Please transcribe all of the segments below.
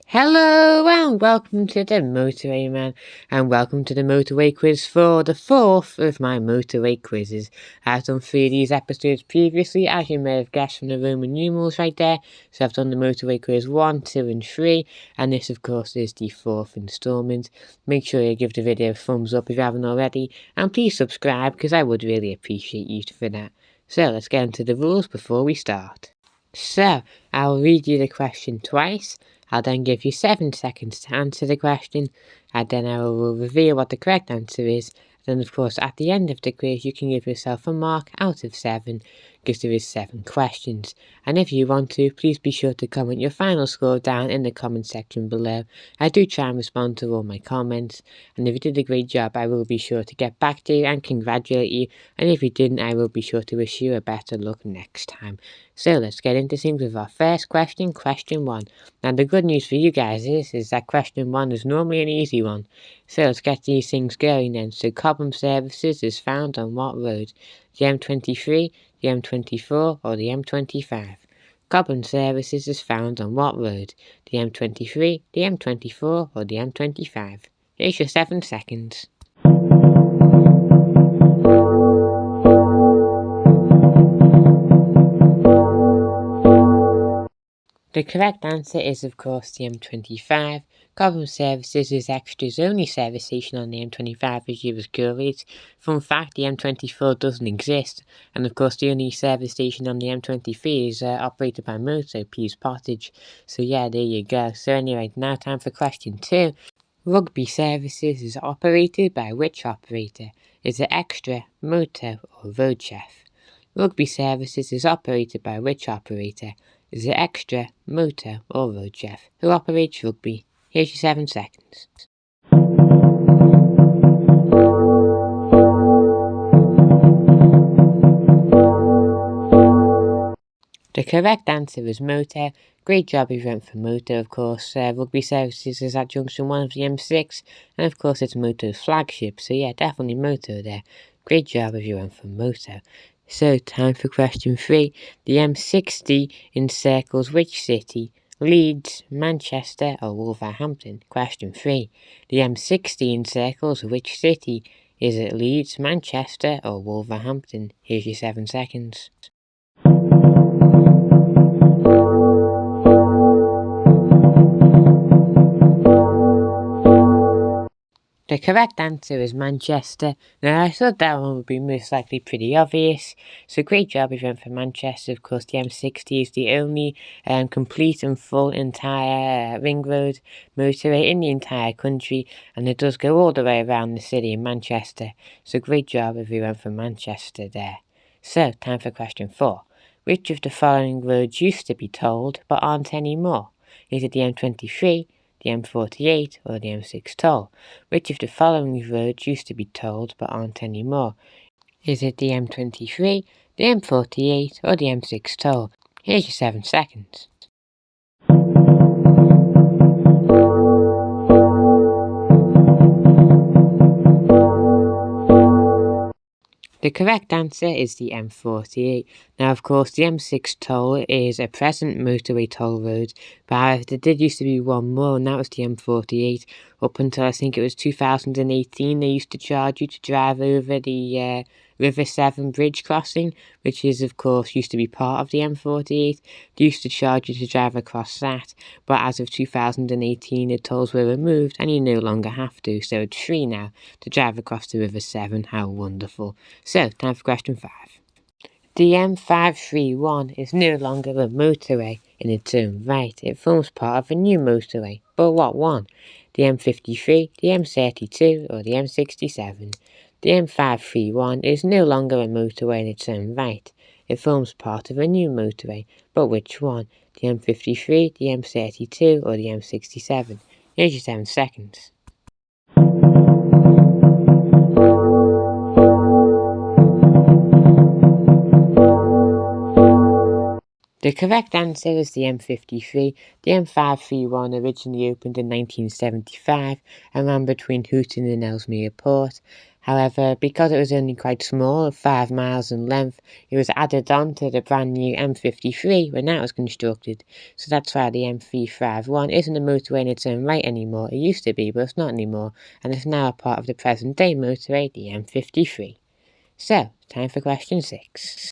Hello and welcome to the Motorway Man, and welcome to the Motorway Quiz for the fourth of my Motorway quizzes. I've done 3 of these episodes previously, as you may have guessed from the Roman numerals right there. So I've done the Motorway Quiz 1, 2 and 3, and this of course is the fourth instalment. Make sure you give the video a thumbs up if you haven't already, and please subscribe because I would really appreciate you for that. So let's get into the rules before we start. So, I'll read you the question twice. I'll then give you 7 seconds to answer the question, and then I will reveal what the correct answer is. Then, of course, at the end of the quiz, you can give yourself a mark out of 7, because there is 7 questions. And if you want to, please be sure to comment your final score down in the comment section below. I do try and respond to all my comments, and if you did a great job, I will be sure to get back to you and congratulate you, and if you didn't, I will be sure to wish you a better luck next time. So let's get into things with our first question, question 1. Now the good news for you guys is that question 1 is normally an easy one. So let's get these things going then. So Cobham Services is found on what road? The M23, the M24 or the M25? Cobham Services is found on what road? The M23, the M24 or the M25? Here's your 7 seconds. The correct answer is of course the M25. Cobham Services is Extra's only service station on the M25 as you was curious. Fun fact, the M24 doesn't exist, and of course the only service station on the M23 is operated by Moto, Pease Pottage. So yeah, there you go. So anyway, now time for question 2. Rugby Services is operated by which operator? Is it Extra, Moto or Road Chef? Rugby Services is operated by which operator? Is it Extra, Moto or Road Chef? Who operates Rugby? Here's your 7 seconds. The correct answer is Moto. Great job if you went for Moto, of course. Rugby Services is at junction 1 of the M6, and of course it's Moto's flagship, so yeah, definitely Moto there. Great job if you went for Moto. So, time for question 3. The M60 encircles which city? Leeds, Manchester or Wolverhampton? Question 3. The M60 encircles which city? Is it Leeds, Manchester or Wolverhampton? Here's your 7 seconds. The correct answer is Manchester. Now I thought that one would be most likely pretty obvious, so great job if you went for Manchester. Of course the M60 is the only complete and full entire ring road motorway in the entire country, and it does go all the way around the city of Manchester, so great job if you went for Manchester there. So time for question 4. Which of the following roads used to be tolled but aren't anymore? Is it the M23, the M48 or the M6 toll? Which of the following roads used to be tolled but aren't anymore? Is it the M23, the M48 or the M6 toll? Here's your 7 seconds. The correct answer is the M48. Now, of course, the M6 toll is a present motorway toll road, but there did used to be one more, and that was the M48. Up until I think it was 2018, they used to charge you to drive over the River Severn bridge crossing, which is, of course, used to be part of the M48. They used to charge you to drive across that, but as of 2018, the tolls were removed, and you no longer have to, so it's free now to drive across the River Severn. How wonderful. So, time for question 5. The M531 is no longer a motorway in its own right. It forms part of a new motorway. But what one? The M53, the M32 or the M67? The M531 is no longer a motorway in its own right. It forms part of a new motorway. But which one? The M53, the M32 or the M67? Here's your 7 seconds. The correct answer is the M53. The M531 originally opened in 1975 and ran between Hooton and Ellesmere Port. However, because it was only quite small, 5 miles in length, it was added on to the brand new M53 when that was constructed. So that's why the M351 isn't a motorway in its own right anymore. It used to be, but it's not anymore, and it's now a part of the present-day motorway, the M53. So, time for question 6.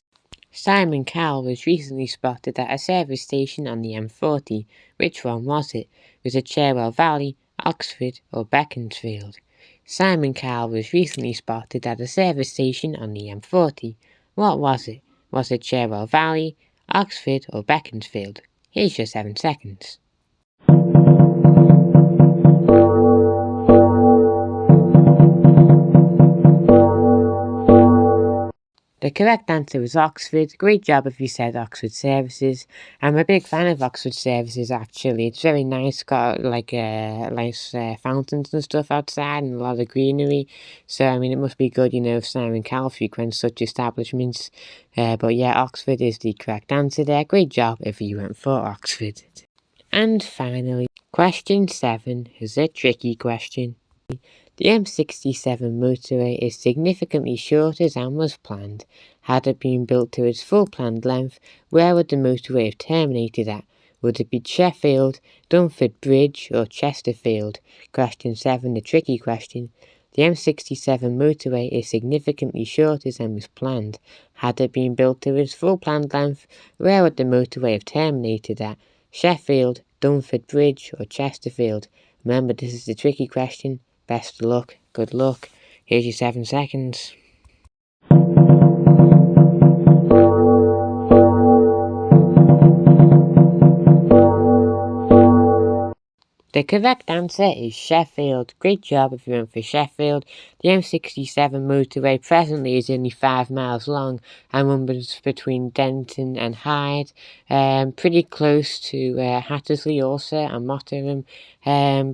Simon Cowell was recently spotted at a service station on the M40. Which one was it? Was it Cherwell Valley, Oxford or Beaconsfield? Simon Cowell was recently spotted at a service station on the M40. What was it? Was it Cherwell Valley, Oxford or Beaconsfield? Here's your 7 seconds. The correct answer was Oxford. Great job if you said Oxford Services. I'm a big fan of Oxford Services actually. It's very nice, got like nice fountains and stuff outside and a lot of greenery. So I mean it must be good, if Simon Cowell frequents such establishments. But yeah, Oxford is the correct answer there. Great job if you went for Oxford. And finally, question 7 is a tricky question. The M67 motorway is significantly shorter than was planned. Had it been built to its full planned length, where would the motorway have terminated at? Would it be Sheffield, Dunford Bridge or Chesterfield? Question 7, the tricky question. The M67 motorway is significantly shorter than was planned. Had it been built to its full planned length, where would the motorway have terminated at? Sheffield, Dunford Bridge or Chesterfield? Remember, this is the tricky question. Best of luck, good luck. Here's your 7 seconds. The correct answer is Sheffield. Great job if you went for Sheffield. The M67 motorway presently is only 5 miles long and runs between Denton and Hyde, pretty close to Hattersley also and Mottingham.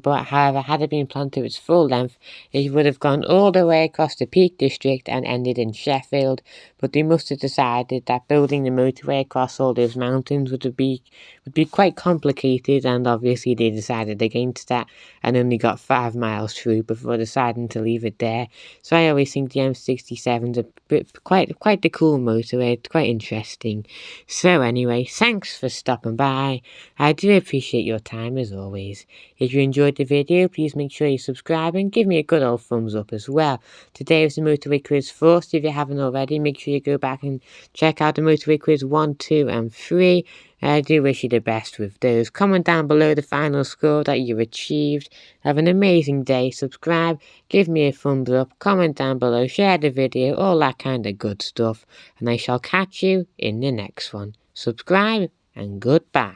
But however, had it been planned to its full length, it would have gone all the way across the Peak District and ended in Sheffield. But they must have decided that building the motorway across all those mountains would be quite complicated, and obviously they decided against that and only got 5 miles through before deciding to leave it there. So I always think the M67's a bit quite the cool motorway. It's quite interesting. So anyway, thanks for stopping by. I do appreciate your time as always. If you enjoyed the video, please make sure you subscribe and give me a good old thumbs up as well. Today was the Motorway Quiz 4, so if you haven't already, make sure you go back and check out the Motorway Quiz 1, 2 and 3. I do wish you the best with those. Comment down below the final score that you achieved. Have an amazing day. Subscribe, give me a thumbs up, comment down below, share the video, all that kind of good stuff. And I shall catch you in the next one. Subscribe and goodbye.